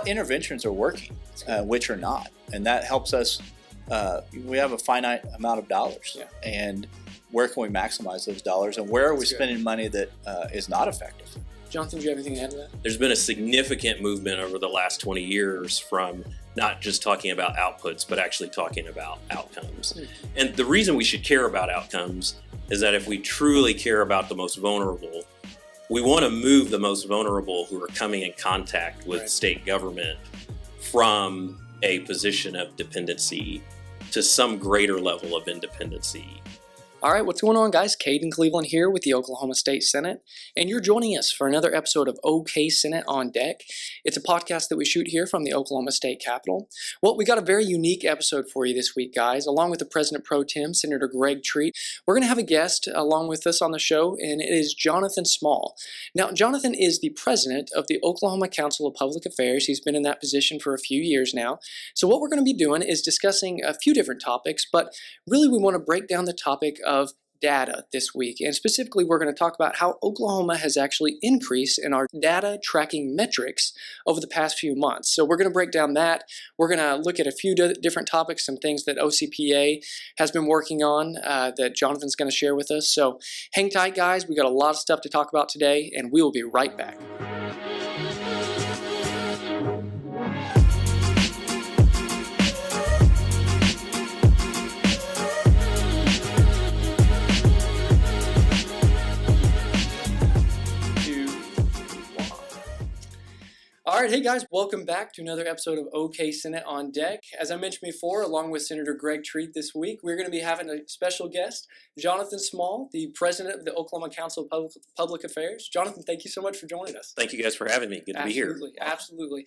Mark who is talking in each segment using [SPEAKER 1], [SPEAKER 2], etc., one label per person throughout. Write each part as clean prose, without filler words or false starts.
[SPEAKER 1] what interventions are working, which are not. And that helps us. We have a finite amount of dollars. And where can we maximize those dollars? And where are we spending money that is not effective?
[SPEAKER 2] Jonathan, do you have anything to add to that?
[SPEAKER 3] There's been a significant movement over the last 20 years from not just talking about outputs, but actually talking about outcomes. And the reason we should care about outcomes is that if we truly care about the most vulnerable, we want to move the most vulnerable who are coming in contact with state government from a position of dependency to some greater level of independency.
[SPEAKER 2] All right, what's going on, guys? Caden Cleveland here with the Oklahoma State Senate, and you're joining us for another episode of OK Senate on Deck. It's a podcast that we shoot here from the Oklahoma State Capitol. Well, we got a very unique episode for you this week, guys. Along with the President Pro Tem, Senator Greg Treat, we're going to have a guest along with us on the show, and it is Jonathan Small. Now, Jonathan is the president of the Oklahoma Council of Public Affairs. He's been in that position for a few years now. So what we're going to be doing is discussing a few different topics, but really we want to break down the topic of data this week. And specifically, we're going to talk about how Oklahoma has actually increased in our data tracking metrics over the past few months. So we're going to break down that. We're going to look at a few different topics, some things that OCPA has been working on that Jonathan's going to share with us. So hang tight, guys. We got a lot of stuff to talk about today, and we will be right back. All right, hey guys, welcome back to another episode of OK Senate on Deck. As I mentioned before, along with Senator Greg Treat this week, we're going to be having a special guest, Jonathan Small, the president of the Oklahoma Council of Public Affairs. Jonathan, thank you so much for joining us.
[SPEAKER 3] Thank you guys for having me. Good to be here.
[SPEAKER 2] Absolutely.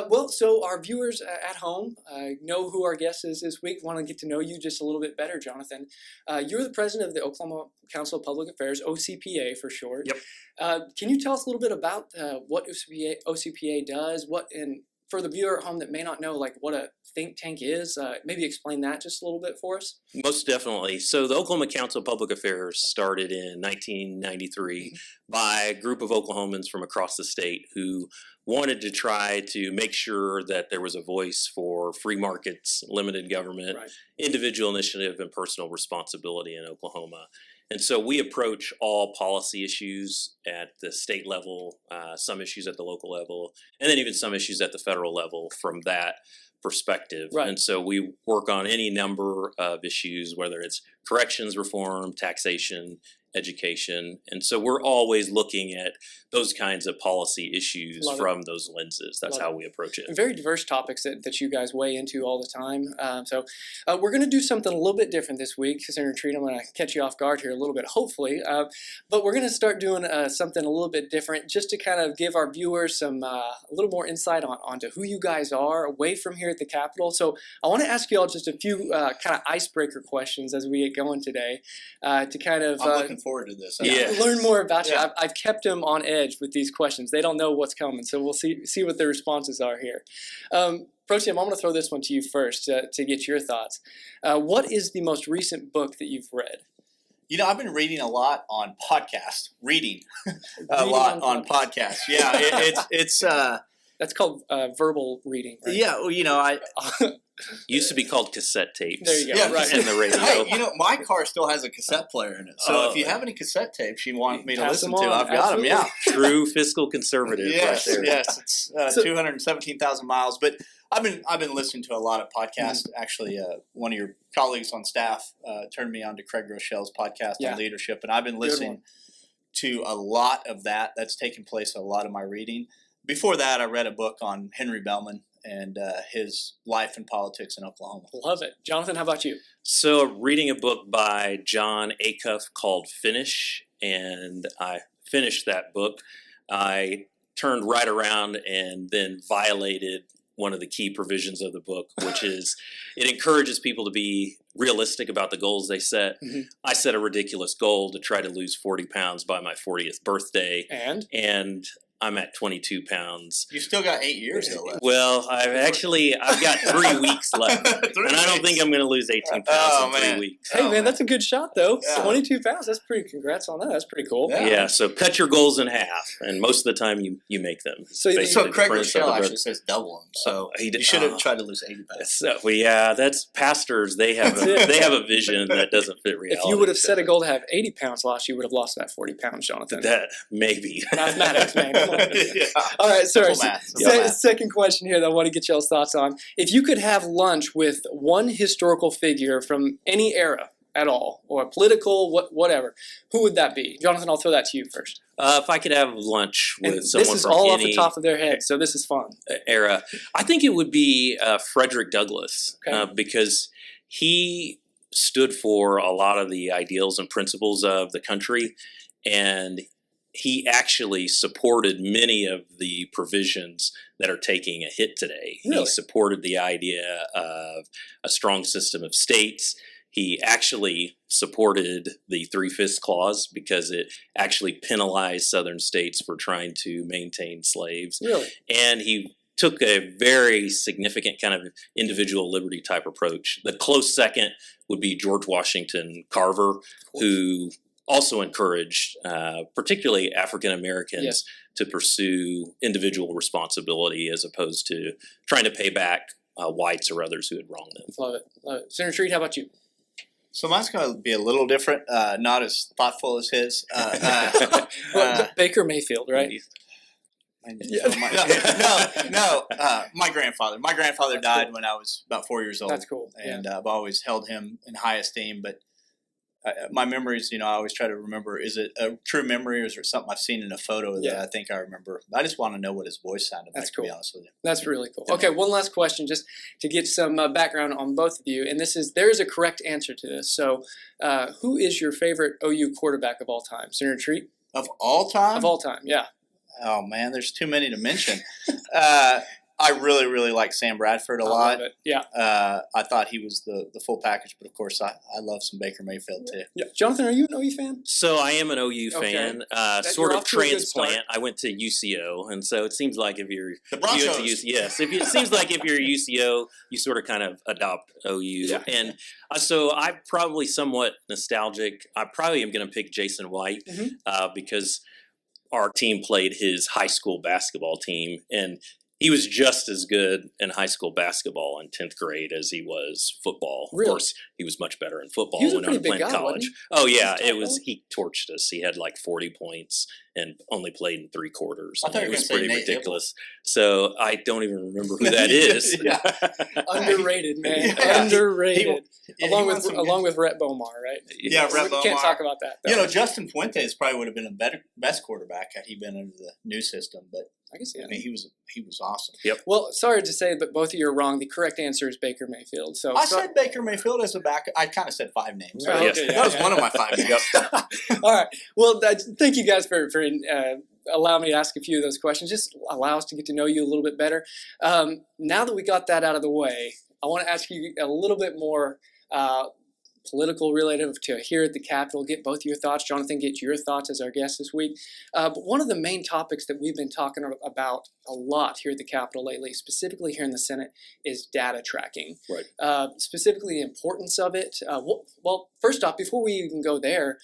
[SPEAKER 2] Well, so our viewers at home know who our guest is this week. Want to get to know you just a little bit better, Jonathan. You're the president of the Oklahoma Council of Public Affairs, OCPA for short.
[SPEAKER 3] Yep.
[SPEAKER 2] Can you tell us a little bit about what OCPA does, and for the viewer at home that may not know, like what a think tank is, maybe explain that just a little bit for us?
[SPEAKER 3] Most definitely. So the Oklahoma Council of Public Affairs started in 1993 by a group of Oklahomans from across the state who wanted to try to make sure that there was a voice for free markets, limited government, individual initiative, and personal responsibility in Oklahoma. And so we approach all policy issues at the state level, some issues at the local level, and then even some issues at the federal level from that perspective. And so we work on any number of issues, whether it's corrections reform, taxation, education. And so we're always looking at those kinds of policy issues from those lenses. That's how we approach it.
[SPEAKER 2] And very diverse topics that you guys weigh into all the time. So we're going to do something a little bit different this week. Senator Treat, I'm going to catch you off guard here a little bit, hopefully. But we're going to start doing something a little bit different just to kind of give our viewers some a little more insight onto who you guys are away from here at the Capitol. So I want to ask you all just a few kind of icebreaker questions as we get going today to kind of
[SPEAKER 1] I'm looking forward to this.
[SPEAKER 2] Learn more about you. I've kept them on edge with these questions. They don't know what's coming, so we'll see what their responses are here. Pro Tem, I'm going to throw this one to you first to get your thoughts. What is the most recent book that you've read?
[SPEAKER 1] You know, I've been reading a lot on podcasts. Reading a lot on podcasts. Yeah, it's
[SPEAKER 2] that's called verbal reading, right?
[SPEAKER 1] Yeah, well, you know, I
[SPEAKER 3] used to be called cassette tapes.
[SPEAKER 2] There you go.
[SPEAKER 1] Yeah,
[SPEAKER 2] right.
[SPEAKER 3] And the radio.
[SPEAKER 1] Hey, you know, my car still has a cassette player in it. So if you have any cassette tapes you want me to listen to, I've got them. Yeah,
[SPEAKER 3] true fiscal conservative.
[SPEAKER 1] Yes,
[SPEAKER 3] right there.
[SPEAKER 1] yes. It's 217,000 miles. But I've been listening to a lot of podcasts. Actually, one of your colleagues on staff turned me on to Craig Rochelle's podcast on leadership, and I've been listening to a lot of that. That's taken place in a lot of my reading. Before that, I read a book on Henry Bellman and his life and politics in Oklahoma.
[SPEAKER 2] Love it. Jonathan, how about you?
[SPEAKER 3] So reading a book by John Acuff called Finish, and I finished that book. I turned right around and then violated one of the key provisions of the book, which is it encourages people to be realistic about the goals they set. I set a ridiculous goal to try to lose 40 pounds by my 40th birthday. And I'm at 22 pounds.
[SPEAKER 1] You still got 8 years though left.
[SPEAKER 3] Well, I've got 3 weeks left, and I don't think I'm going to lose 18 pounds in 3 weeks.
[SPEAKER 2] Hey man, that's a good shot though.
[SPEAKER 1] Yeah.
[SPEAKER 2] 22 pounds. That's pretty. Congrats on that. That's pretty cool.
[SPEAKER 3] Yeah. So cut your goals in half, and most of the time you make them.
[SPEAKER 2] So
[SPEAKER 1] Craig Rochelle actually says double them. So you should have tried to lose 80 pounds.
[SPEAKER 3] So that's pastors. They have a vision that doesn't fit reality.
[SPEAKER 2] If you would have set a goal to have 80 pounds lost, you would have lost that 40 pounds, Jonathan.
[SPEAKER 3] That maybe.
[SPEAKER 2] Mathematics, man. Come on.
[SPEAKER 1] Yeah.
[SPEAKER 2] All right, sorry.
[SPEAKER 1] Math.
[SPEAKER 2] Second question here that I want to get y'all's thoughts on. If you could have lunch with one historical figure from any era at all, or political, whatever, who would that be? Jonathan, I'll throw that to you first.
[SPEAKER 3] If I could have lunch with someone
[SPEAKER 2] this is
[SPEAKER 3] from
[SPEAKER 2] all off
[SPEAKER 3] any
[SPEAKER 2] the top of their head, so this is fun.
[SPEAKER 3] era, I think it would be Frederick Douglass,
[SPEAKER 2] Okay.
[SPEAKER 3] because he stood for a lot of the ideals and principles of the country, and he actually supported many of the provisions that are taking a hit today.
[SPEAKER 2] Really?
[SPEAKER 3] He supported the idea of a strong system of states. He actually supported the Three-Fifths Clause because it actually penalized Southern states for trying to maintain slaves.
[SPEAKER 2] Really?
[SPEAKER 3] And he took a very significant kind of individual liberty type approach. The close second would be George Washington Carver, who also encouraged particularly African Americans to pursue individual responsibility as opposed to trying to pay back whites or others who had wronged them.
[SPEAKER 2] Love it. Senator Treat, how about you?
[SPEAKER 1] So mine's going to be a little different, not as thoughtful as his.
[SPEAKER 2] Baker Mayfield, right?
[SPEAKER 1] My grandfather. My grandfather died when I was about 4 years old.
[SPEAKER 2] That's cool.
[SPEAKER 1] And I've always held him in high esteem. But my memories, I always try to remember, is it a true memory or is it something I've seen in a photo that I think I remember? I just want to know what his voice sounded like, to be honest with you.
[SPEAKER 2] That's really cool. Okay, one last question just to get some background on both of you. And there is a correct answer to this. So who is your favorite OU quarterback of all time? Senator Treat?
[SPEAKER 1] Of all time?
[SPEAKER 2] Of all time, yeah.
[SPEAKER 1] Oh, man, there's too many to mention. I really, really like Sam Bradford a lot.
[SPEAKER 2] Love it. Yeah.
[SPEAKER 1] I thought he was the full package, but of course I love some Baker Mayfield too.
[SPEAKER 2] Yeah. Jonathan, are you an OU fan?
[SPEAKER 3] So I am an OU fan, sort of transplant. I went to UCO, and so it seems like if you're
[SPEAKER 1] the Broncos,
[SPEAKER 3] it seems like if you're UCO, you sort of kind of adopt OU.
[SPEAKER 2] Yeah.
[SPEAKER 3] And so I'm probably somewhat nostalgic. I probably am going to pick Jason White because our team played his high school basketball team, and he was just as good in high school basketball in 10th grade as he was football.
[SPEAKER 2] Really?
[SPEAKER 3] Of course, he was much better in football
[SPEAKER 2] He was a
[SPEAKER 3] when I was
[SPEAKER 2] pretty big
[SPEAKER 3] playing
[SPEAKER 2] guy,
[SPEAKER 3] college.
[SPEAKER 2] wasn't
[SPEAKER 3] Oh yeah,
[SPEAKER 2] He was
[SPEAKER 3] he torched us. He had like 40 points and only played in 3 quarters.
[SPEAKER 1] I thought you
[SPEAKER 3] it
[SPEAKER 1] were
[SPEAKER 3] was
[SPEAKER 1] gonna say
[SPEAKER 3] pretty
[SPEAKER 1] Nate
[SPEAKER 3] ridiculous. So I don't even remember who that is.
[SPEAKER 2] Underrated, man.
[SPEAKER 1] Yeah.
[SPEAKER 2] Underrated.
[SPEAKER 1] He
[SPEAKER 2] along
[SPEAKER 1] won
[SPEAKER 2] with Rhett Bomar, right?
[SPEAKER 1] Yeah, Rhett
[SPEAKER 2] We can't
[SPEAKER 1] Bomar.
[SPEAKER 2] talk about that, though.
[SPEAKER 1] Justin Fuentes probably would have been a best quarterback had he been under the new system, but
[SPEAKER 2] I can see that.
[SPEAKER 1] I mean, he was awesome.
[SPEAKER 3] Yep.
[SPEAKER 2] Well, sorry to say, but both of you are wrong. The correct answer is Baker Mayfield. So
[SPEAKER 1] I said Baker Mayfield as a back. I kind of said 5 names.
[SPEAKER 2] Oh,
[SPEAKER 3] Yes.
[SPEAKER 2] okay,
[SPEAKER 1] That was one of my 5 names.
[SPEAKER 2] All right. Well, thank you guys for allowing me to ask a few of those questions. Just allow us to get to know you a little bit better. Now that we got that out of the way, I want to ask you a little bit more political relative to here at the Capitol. Get both your thoughts. Jonathan, get your thoughts as our guest this week. But one of the main topics that we've been talking about a lot here at the Capitol lately, specifically here in the Senate, is data tracking.
[SPEAKER 3] Right.
[SPEAKER 2] Specifically the importance of it. Well, first off, before we even go there,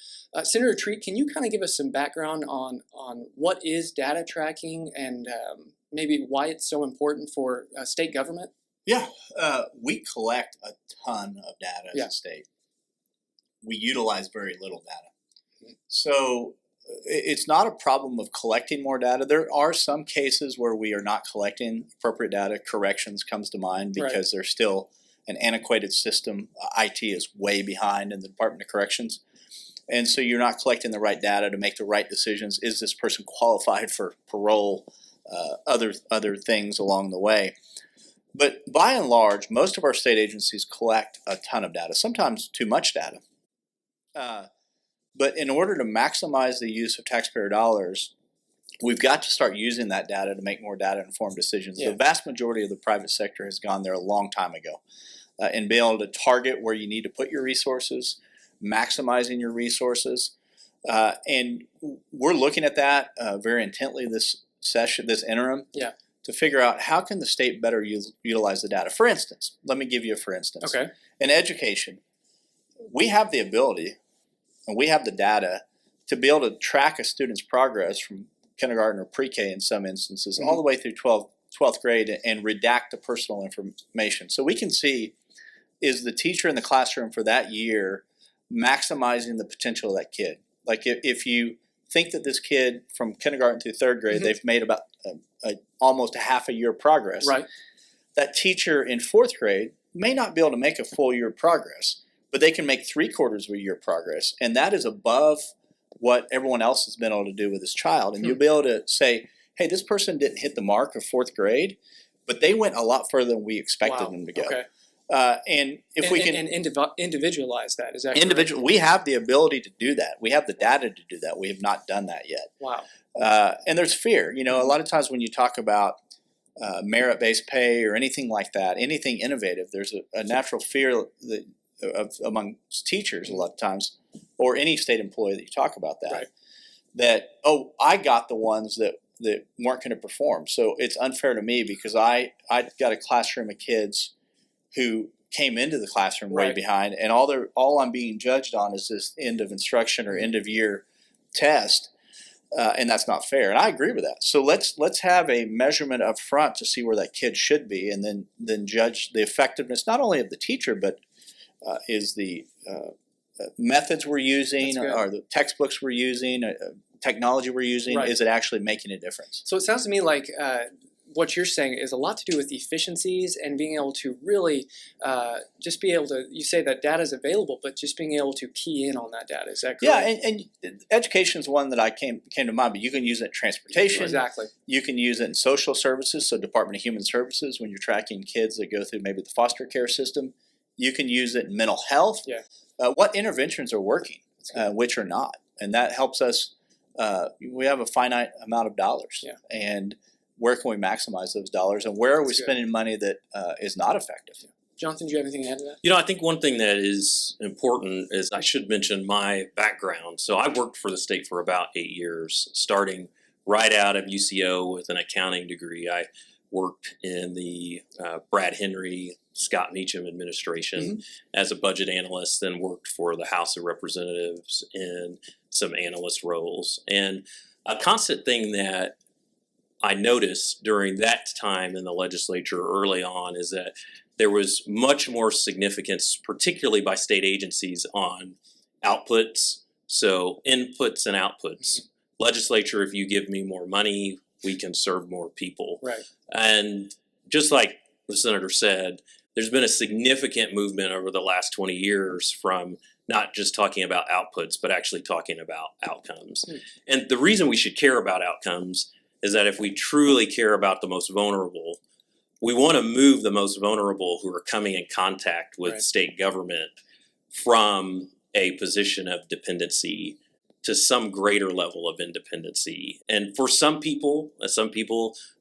[SPEAKER 2] Senator Treat, can you kind of give us some background on what is data tracking and maybe why it's so important for state government?
[SPEAKER 1] Yeah, we collect a ton of data as a state. We utilize very little data. So it's not a problem of collecting more data. There are some cases where we are not collecting appropriate data. Corrections comes to mind because there's still an antiquated system. IT is way behind in the Department of Corrections. And so you're not collecting the right data to make the right decisions. Is this person qualified for parole? Other things along the way. But by and large, most of our state agencies collect a ton of data, sometimes too much data. But in order to maximize the use of taxpayer dollars, we've got to start using that data to make more data-informed decisions. The vast majority of the private sector has gone there a long time ago. And being able to target where you need to put your resources, maximizing your resources. And we're looking at that very intently this session, this interim,
[SPEAKER 2] Yeah.
[SPEAKER 1] to figure out how can the state better utilize the data. For instance, let me give you a for instance.
[SPEAKER 2] Okay.
[SPEAKER 1] In education, we have the ability and we have the data to be able to track a student's progress from kindergarten or pre-K in some instances all the way through 12th grade and redact the personal information. So we can see, is the teacher in the classroom for that year maximizing the potential of that kid? Like if you think that this kid from kindergarten through third grade, they've made about almost a half a year progress.
[SPEAKER 2] Right.
[SPEAKER 1] That teacher in fourth grade may not be able to make a full year progress, but they can make 3/4 of a year progress. And that is above what everyone else has been able to do with this child. And you'll be able to say, hey, this person didn't hit the mark of fourth grade, but they went a lot further than we expected them to go.
[SPEAKER 2] Okay.
[SPEAKER 1] And if we can
[SPEAKER 2] individualize that, is that
[SPEAKER 1] individual, we have the ability to do that. We have the data to do that. We have not done that yet.
[SPEAKER 2] Wow.
[SPEAKER 1] And there's fear. You know, a lot of times when you talk about merit-based pay or anything like that, anything innovative, there's a natural fear among teachers a lot of times, or any state employee that you talk about that,
[SPEAKER 2] Right.
[SPEAKER 1] that, oh, I got the ones that weren't going to perform. So it's unfair to me because I got a classroom of kids who came into the classroom way
[SPEAKER 2] Right.
[SPEAKER 1] behind, and all I'm being judged on is this end of instruction or end of year test, and that's not fair. And I agree with that. So let's have a measurement up front to see where that kid should be, and then judge the effectiveness not only of the teacher, but is the methods we're using, or the textbooks we're using, technology we're using,
[SPEAKER 2] Right.
[SPEAKER 1] is it actually making a difference?
[SPEAKER 2] So it sounds to me like what you're saying is a lot to do with efficiencies and being able to really just be able to, you say that data is available, but just being able to key in on that data. Is that correct?
[SPEAKER 1] Yeah, and education is one that I came to mind, but you can use it in transportation.
[SPEAKER 2] Exactly.
[SPEAKER 1] You can use it in social services, so Department of Human Services, when you're tracking kids that go through maybe the foster care system. You can use it in mental health.
[SPEAKER 2] Yeah.
[SPEAKER 1] What interventions are working, which are not, and that helps us. We have a finite amount of dollars,
[SPEAKER 2] Yeah.
[SPEAKER 1] and where can we maximize those dollars, and where are we
[SPEAKER 2] That's good.
[SPEAKER 1] spending money that is not effective?
[SPEAKER 2] Jonathan, do you have anything to add to that?
[SPEAKER 3] You know, I think one thing that is important is I should mention my background. So I worked for the state for about 8 years, starting right out of UCO with an accounting degree. I worked in the Brad Henry, Scott Meacham administration as a budget analyst, then worked for the House of Representatives in some analyst roles. And a constant thing that I noticed during that time in the legislature early on is that there was much more significance, particularly by state agencies, on outputs. So inputs and outputs. Legislature, if you give me more money, we can serve more people.
[SPEAKER 2] Right.
[SPEAKER 3] And just like the senator said, there's been a significant movement over the last 20 years from not just talking about outputs, but actually talking about outcomes. And the reason we should care about outcomes is that if we truly care about the most vulnerable, we want to move the most vulnerable who are coming in contact with
[SPEAKER 2] Right.
[SPEAKER 3] state government from a position of dependency to some greater level of independency. And for some people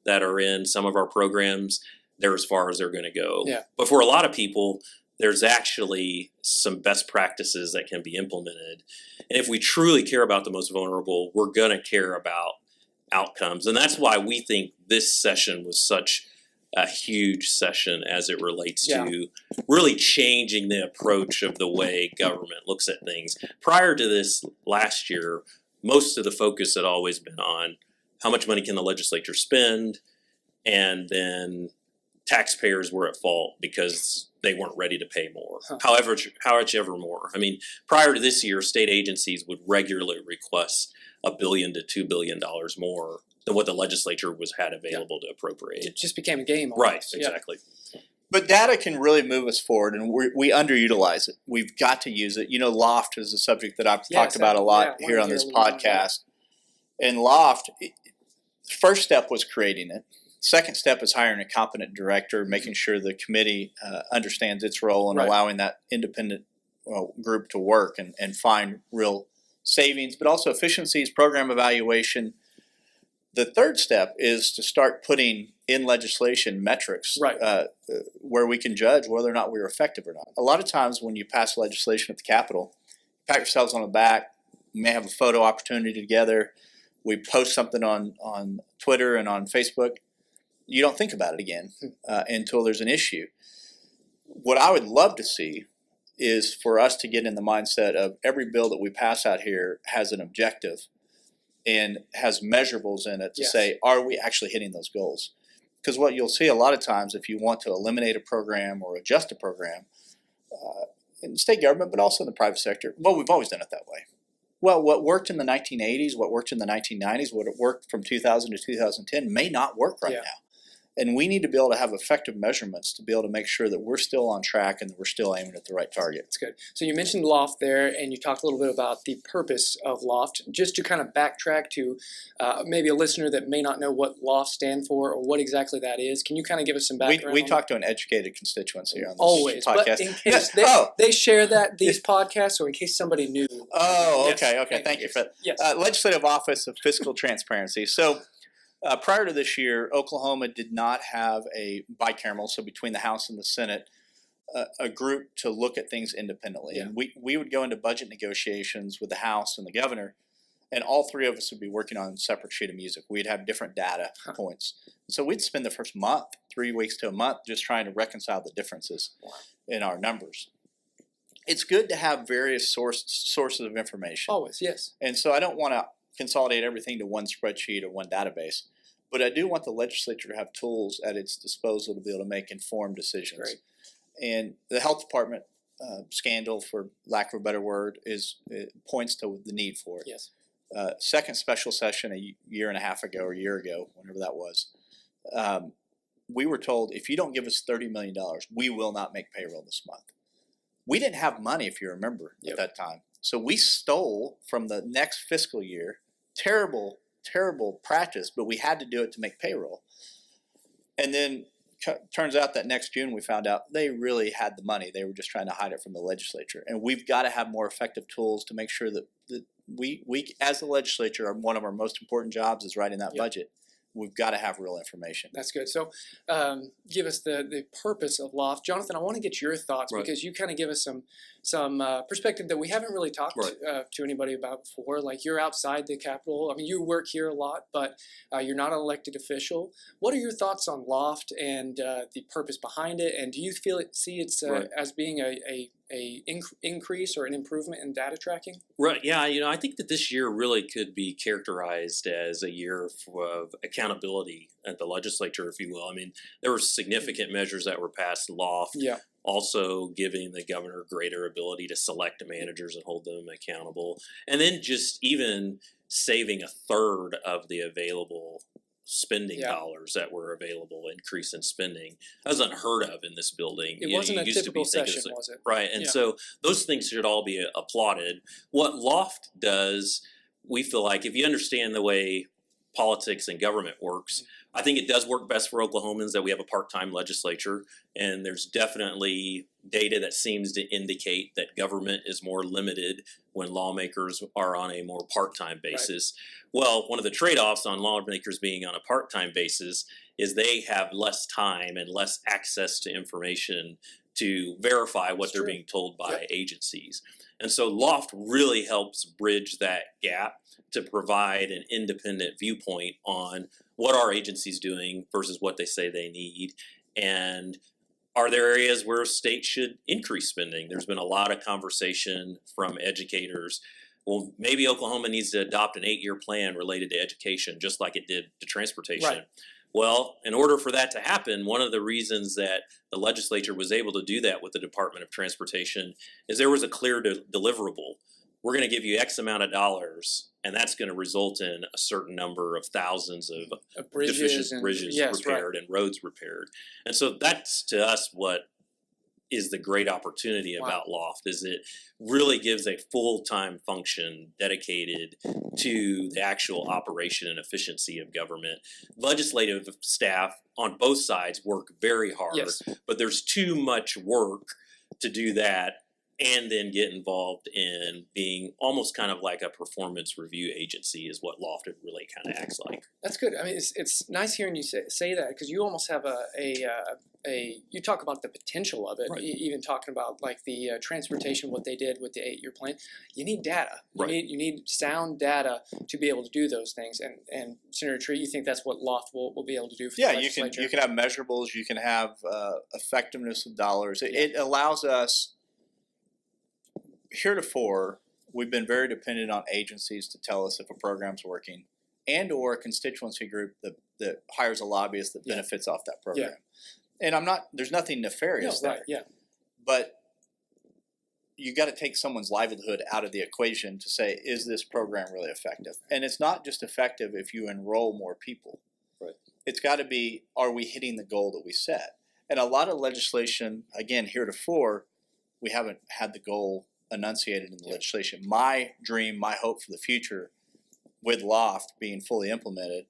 [SPEAKER 3] that are in some of our programs, they're as far as they're going to go.
[SPEAKER 2] Yeah.
[SPEAKER 3] But for a lot of people, there's actually some best practices that can be implemented. And if we truly care about the most vulnerable, we're going to care about outcomes. And that's why we think this session was such a huge session as it relates to really changing the approach of the way government looks at things. Prior to this last year, most of the focus had always been on how much money can the legislature spend, and then taxpayers were at fault because they weren't ready to pay more. However more. I mean, prior to this year, state agencies would regularly request $1 billion to $2 billion more than what the legislature had available to appropriate.
[SPEAKER 2] It just became a game.
[SPEAKER 3] Right,
[SPEAKER 2] almost.
[SPEAKER 3] exactly.
[SPEAKER 1] But data can really move us forward, and we underutilize it. We've got to use it. You know, LOFT is a subject that I've talked about a lot here on this podcast. And LOFT, first step was creating it. Second step is hiring a competent director, making sure the committee understands its role and allowing that independent group to work and find real savings, but also efficiencies, program evaluation. The third step is to start putting in legislation metrics where we can judge whether or not we were effective or not. A lot of times when you pass legislation at the Capitol, pat yourselves on the back, you may have a photo opportunity together, we post something on Twitter and on Facebook, you don't think about it again until there's an issue. What I would love to see is for us to get in the mindset of every bill that we pass out here has an objective and has measurables in it to say, are we actually hitting those goals? Because what you'll see a lot of times, if you want to eliminate a program or adjust a program in the state government, but also in the private sector, well, we've always done it that way. Well, what worked in the 1980s, what worked in the 1990s, what worked from 2000 to 2010 may not work right now. And we need to be able to have effective measurements to be able to make sure that we're still on track and that we're still aiming at the right target.
[SPEAKER 2] That's good. So you mentioned LOFT there, and you talked a little bit about the purpose of LOFT. Just to kind of backtrack to maybe a listener that may not know what LOFT stand for or what exactly that is, can you kind of give us some background?
[SPEAKER 1] We talk to an educated constituency on this
[SPEAKER 2] always,
[SPEAKER 1] podcast.
[SPEAKER 2] But in case they share these podcasts, or in case somebody new.
[SPEAKER 1] Oh, okay. Thank you for that.
[SPEAKER 2] Yes.
[SPEAKER 1] Legislative Office of Fiscal Transparency. So prior to this year, Oklahoma did not have a bicameral, so between the House and the Senate, a group to look at things independently. And we would go into budget negotiations with the House and the governor, and all three of us would be working on a separate sheet of music. We'd have different data points. So we'd spend the first month, 3 weeks to a month, just trying to reconcile the differences in our numbers. It's good to have various sources of information.
[SPEAKER 2] Always, yes.
[SPEAKER 1] And so I don't want to consolidate everything to one spreadsheet or one database. But I do want the legislature to have tools at its disposal to be able to make informed decisions.
[SPEAKER 2] Great.
[SPEAKER 1] And the health department scandal, for lack of a better word, points to the need for it.
[SPEAKER 2] Yes.
[SPEAKER 1] Second special session a year and a half ago or a year ago, whenever that was, we were told, if you don't give us $30 million, we will not make payroll this month. We didn't have money, if you remember, at that time. So we stole from the next fiscal year. Terrible practice, but we had to do it to make payroll. And then turns out that next June we found out they really had the money. They were just trying to hide it from the legislature. And we've got to have more effective tools to make sure that we as the legislature, one of our most important jobs is writing that budget. We've got to have real information.
[SPEAKER 2] That's good. So give us the purpose of LOFT. Jonathan, I want to get your thoughts because you kind of give us some perspective that we haven't really talked to anybody about before. Like, you're outside the Capitol. I mean, you work here a lot, but you're not an elected official. What are your thoughts on LOFT and the purpose behind it? And do you see it as being a increase or an improvement in data tracking?
[SPEAKER 3] Right. Yeah. I think that this year really could be characterized as a year of accountability at the legislature, if you will. I mean, there were significant measures that were passed. LOFT. Also giving the governor greater ability to select managers and hold them accountable, and then just even saving a third of the available spending dollars that were available, increase in spending. That was unheard of in this building.
[SPEAKER 2] It wasn't a typical session, was it?
[SPEAKER 3] Right, and so those things should all be applauded. What LOFT does, we feel like, if you understand the way politics and government works, I think it does work best for Oklahomans that we have a part-time legislature, and there's definitely data that seems to indicate that government is more limited when lawmakers are on a more part-time basis. Well, one of the trade-offs on lawmakers being on a part-time basis is they have less time and less access to information to verify what they're being told by agencies. And so LOFT really helps bridge that gap to provide an independent viewpoint on what our agency's doing versus what they say they need. And are there areas where states should increase spending? There's been a lot of conversation from educators. Well, maybe Oklahoma needs to adopt an 8-year plan related to education, just like it did to transportation. Well, in order for that to happen, one of the reasons that the legislature was able to do that with the Department of Transportation is there was a clear deliverable. We're going to give you X amount of dollars, and that's going to result in a certain number of thousands of bridges repaired and roads repaired. And so that's, to us, what is the great opportunity about LOFT, is it really gives a full-time function dedicated to the actual operation and efficiency of government. Legislative staff on both sides work very hard, but there's too much work to do that and then get involved in being almost kind of like a performance review agency is what LOFT really kind of acts like.
[SPEAKER 2] That's good. I mean, it's nice hearing you say that, because you almost have you talk about the potential of it,
[SPEAKER 3] Right.
[SPEAKER 2] Even talking about like the transportation, what they did with the 8-year plan. You need data.
[SPEAKER 3] Right.
[SPEAKER 2] You need sound data to be able to do those things. And Senator Tree, you think that's what LOFT will be able to do for the legislature?
[SPEAKER 1] You can have measurables, you can have effectiveness of dollars. It allows us. Heretofore, we've been very dependent on agencies to tell us if a program's working, and or a constituency group that hires a lobbyist that benefits off that program. And there's nothing nefarious there. But you got to take someone's livelihood out of the equation to say, is this program really effective? And it's not just effective if you enroll more people.
[SPEAKER 3] Right.
[SPEAKER 1] It's got to be, are we hitting the goal that we set? And a lot of legislation, again, heretofore, we haven't had the goal enunciated in the legislation. My dream, my hope for the future with LOFT being fully implemented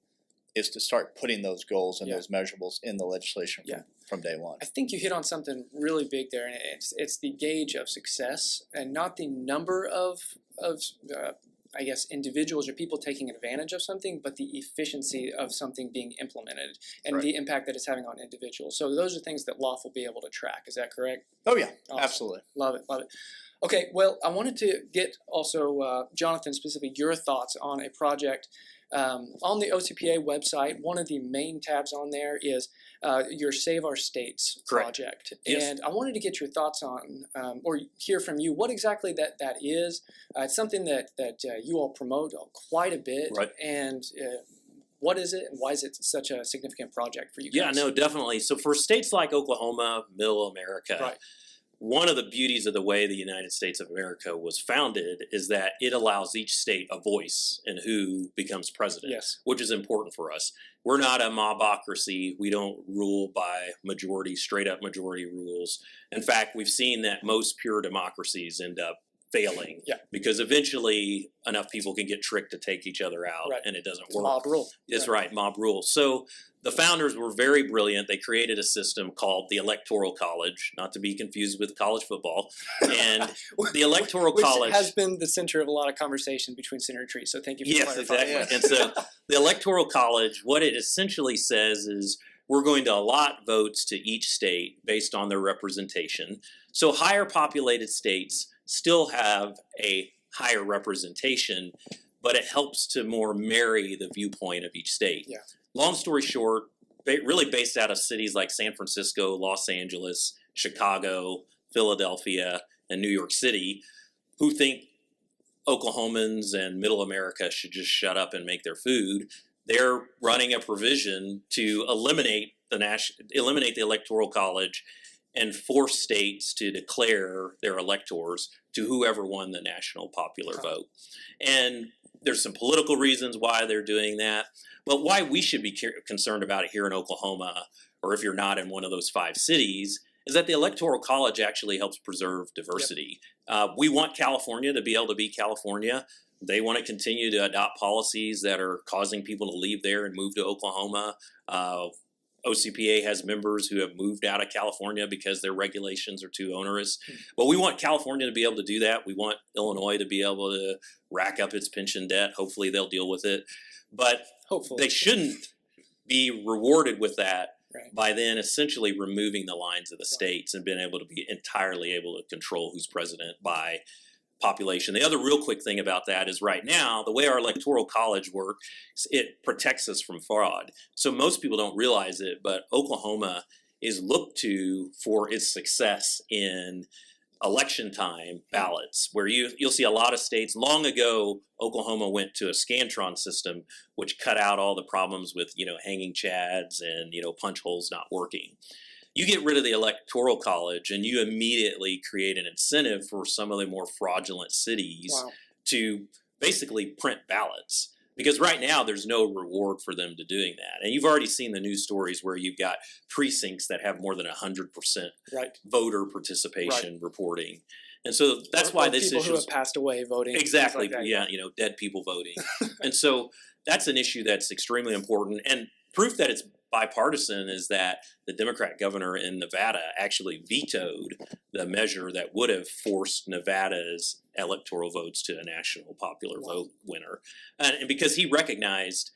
[SPEAKER 1] is to start putting those goals and those measurables in the legislation from day one.
[SPEAKER 2] I think you hit on something really big there, and it's the gauge of success, and not the number of I guess individuals or people taking advantage of something, but the efficiency of something being implemented and the impact that it's having on individuals. So those are things that LOFT will be able to track. Is that correct?
[SPEAKER 1] Oh yeah,
[SPEAKER 2] Awesome.
[SPEAKER 1] absolutely.
[SPEAKER 2] Love it. Okay, well, I wanted to get also, Jonathan, specifically your thoughts on a project on the OCPA website. One of the main tabs on there is your Save Our States project.
[SPEAKER 3] Yes.
[SPEAKER 2] And I wanted to get your thoughts on, or hear from you, what exactly that is. It's something that you all promote quite a bit.
[SPEAKER 3] Right.
[SPEAKER 2] And what is it, and why is it such a significant project for you guys?
[SPEAKER 3] Yeah, no, definitely. So for states like Oklahoma, Middle America, one of the beauties of the way the United States of America was founded is that it allows each state a voice in who becomes president, which is important for us. We're not a mobocracy. We don't rule by straight up majority rules. In fact, we've seen that most pure democracies end up failing because eventually enough people can get tricked to take each other out and it doesn't work.
[SPEAKER 2] Mob rule.
[SPEAKER 3] It's mob rule. So the founders were very brilliant. They created a system called the Electoral College, not to be confused with college football. And the Electoral College
[SPEAKER 2] has been the center of a lot of conversation between Senator Tree. So thank you for clarifying.
[SPEAKER 3] Exactly. And so the Electoral College, what it essentially says is we're going to allot votes to each state based on their representation. So higher populated states still have a higher representation, but it helps to more marry the viewpoint of each state. Long story short, really based out of cities like San Francisco, Los Angeles, Chicago, Philadelphia, and New York City, who think Oklahomans and Middle America should just shut up and make their food. They're running a provision to eliminate the Electoral College and force states to declare their electors to whoever won the national popular vote. And there's some political reasons why they're doing that, but why we should be concerned about it here in Oklahoma, or if you're not in one of those 5 cities, is that the Electoral College actually helps preserve diversity. We want California to be able to be California. They want to continue to adopt policies that are causing people to leave there and move to Oklahoma. OCPA has members who have moved out of California because their regulations are too onerous. But we want California to be able to do that. We want Illinois to be able to rack up its pension debt. Hopefully they'll deal with it. But they shouldn't be rewarded with that by then essentially removing the lines of the states and being able to be entirely able to control who's president by population. The other real quick thing about that is right now, the way our Electoral College works, it protects us from fraud. So most people don't realize it, but Oklahoma is looked to for its success in election time ballots, where you'll see a lot of states. Long ago, Oklahoma went to a Scantron system, which cut out all the problems with, hanging chads and, punch holes not working. You get rid of the Electoral College and you immediately create an incentive for some of the more fraudulent cities to basically print ballots. Because right now there's no reward for them to doing that. And you've already seen the news stories where you've got precincts that have more than 100% voter participation reporting. And so that's why this issue.
[SPEAKER 2] People who have passed away voting.
[SPEAKER 3] Exactly.
[SPEAKER 2] Like that,
[SPEAKER 3] dead people voting. And so that's an issue that's extremely important. And proof that it's bipartisan is that the Democrat governor in Nevada actually vetoed the measure that would have forced Nevada's electoral votes to a national popular vote winner. And because he recognized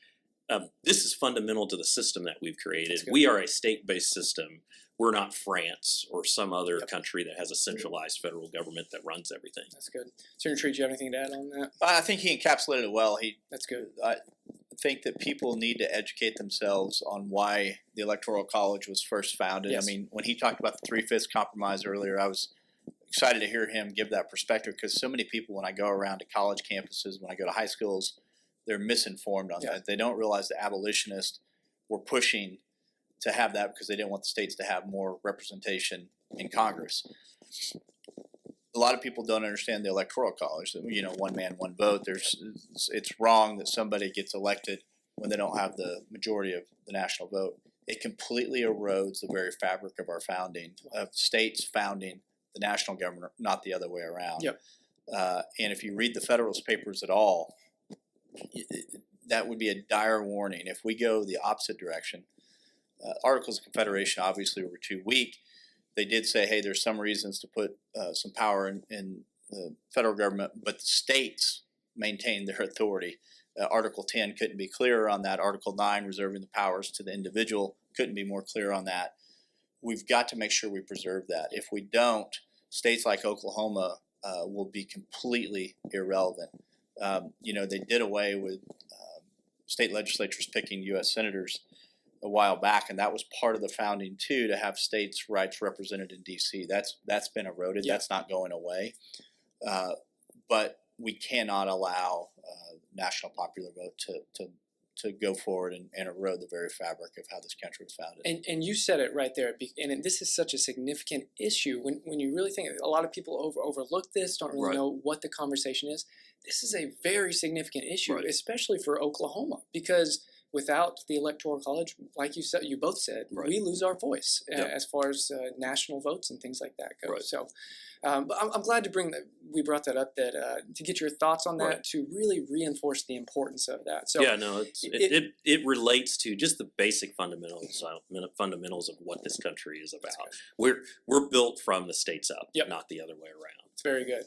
[SPEAKER 3] this is fundamental to the system that we've created. We are a state-based system. We're not France or some other country that has a centralized federal government that runs everything.
[SPEAKER 2] That's good. Senator Treat, do you have anything to add on that?
[SPEAKER 1] I think he encapsulated it well.
[SPEAKER 2] That's good.
[SPEAKER 1] I think that people need to educate themselves on why the Electoral College was first founded.
[SPEAKER 2] Yes.
[SPEAKER 1] I mean, when he talked about the three-fifths compromise earlier, I was excited to hear him give that perspective, because so many people, when I go around to college campuses, when I go to high schools, they're misinformed on that. They don't realize the abolitionists were pushing to have that because they didn't want the states to have more representation in Congress. A lot of people don't understand the Electoral College. You know, one man, one vote. It's wrong that somebody gets elected when they don't have the majority of the national vote. It completely erodes the very fabric of our founding, of states founding the national government, not the other way around. And if you read the Federalist Papers at all, that would be a dire warning. If we go the opposite direction, Articles of Confederation obviously were too weak. They did say, hey, there's some reasons to put some power in the federal government, but the states maintain their authority. Article 10 couldn't be clearer on that. Article 9, reserving the powers to the individual, couldn't be more clear on that. We've got to make sure we preserve that. If we don't, states like Oklahoma will be completely irrelevant. You know, they did away with state legislatures picking U.S. senators a while back, and that was part of the founding too, to have states' rights represented in D.C. That's been eroded. That's not going away. But we cannot allow national popular vote to go forward and erode the very fabric of how this country was founded. And
[SPEAKER 2] you said it right there, and this is such a significant issue. When you really think, a lot of people overlook this, don't really know what the conversation is. This is a very significant issue, especially for Oklahoma, because without the Electoral College, like you said, you both said, we lose our voice as far as national votes and things like that go. So, but I'm glad we brought that up, that to get your thoughts on that, to really reinforce the importance of that. So
[SPEAKER 3] it relates to just the basic fundamentals of what this country is about. We're built from the states up, not the other way around.
[SPEAKER 2] It's very good.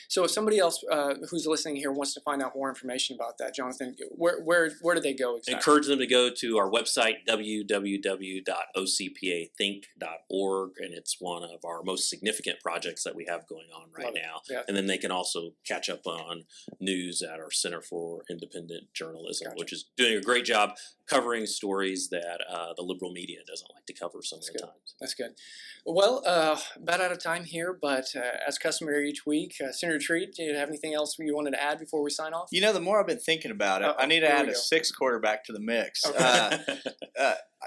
[SPEAKER 2] So if somebody else who's listening here wants to find out more information about that, Jonathan, where do they go exactly?
[SPEAKER 3] Encourage them to go to our website, www.ocpathink.org, and it's one of our most significant projects that we have going on right now. And then they can also catch up on news at our Center for Independent Journalism, which is doing a great job covering stories that the liberal media doesn't like to cover some of the times.
[SPEAKER 2] That's good. Well, about out of time here, but as customary each week, Senator Treat, do you have anything else you wanted to add before we sign off?
[SPEAKER 1] You know, the more I've been thinking about it, I need to add a sixth quarterback to the mix.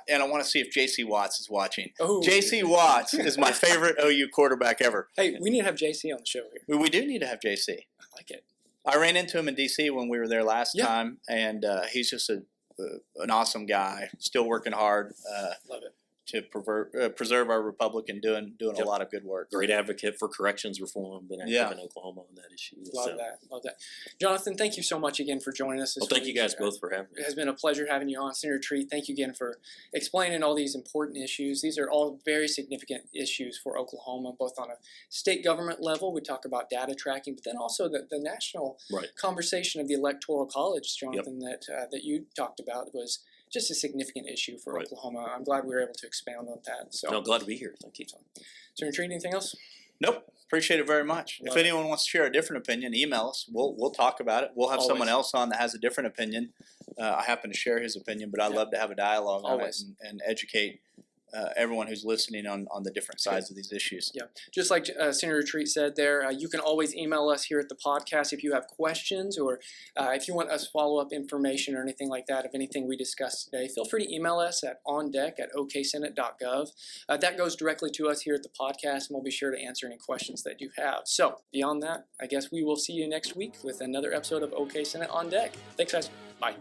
[SPEAKER 1] And I want to see if J.C. Watts is watching. J.C. Watts is my favorite OU quarterback ever.
[SPEAKER 2] Hey, we need to have J.C. on the show here.
[SPEAKER 1] We do need to have J.C.
[SPEAKER 2] I like it.
[SPEAKER 1] I ran into him in D.C. when we were there last time, and he's just an awesome guy, still working hard.
[SPEAKER 2] Love it.
[SPEAKER 1] To preserve our republic and doing a lot of good work.
[SPEAKER 3] Great advocate for corrections reform, been active in Oklahoma on that issue.
[SPEAKER 2] Love that. Jonathan, thank you so much again for joining us this week.
[SPEAKER 3] Thank you guys both for having me.
[SPEAKER 2] It has been a pleasure having you on. Senator Treat, thank you again for explaining all these important issues. These are all very significant issues for Oklahoma, both on a state government level. We talk about data tracking, but then also the national conversation of the Electoral College, Jonathan, that you talked about was just a significant issue for Oklahoma. I'm glad we were able to expand on that. So
[SPEAKER 3] I'm glad to be here. Thank you.
[SPEAKER 2] Senator Treat, anything else?
[SPEAKER 1] Nope. Appreciate it very much. If anyone wants to share a different opinion, email us. We'll talk about it. We'll have someone else on that has a different opinion. I happen to share his opinion, but I love to have a dialogue on it and educate everyone who's listening on the different sides of these issues.
[SPEAKER 2] Yeah, just like Senator Treat said there, you can always email us here at the podcast if you have questions, or if you want us follow-up information or anything like that of anything we discussed today. Feel free to email us at ondeck@oksenate.gov. That goes directly to us here at the podcast, and we'll be sure to answer any questions that you have. So beyond that, I guess we will see you next week with another episode of OK Senate on Deck. Thanks, guys. Bye.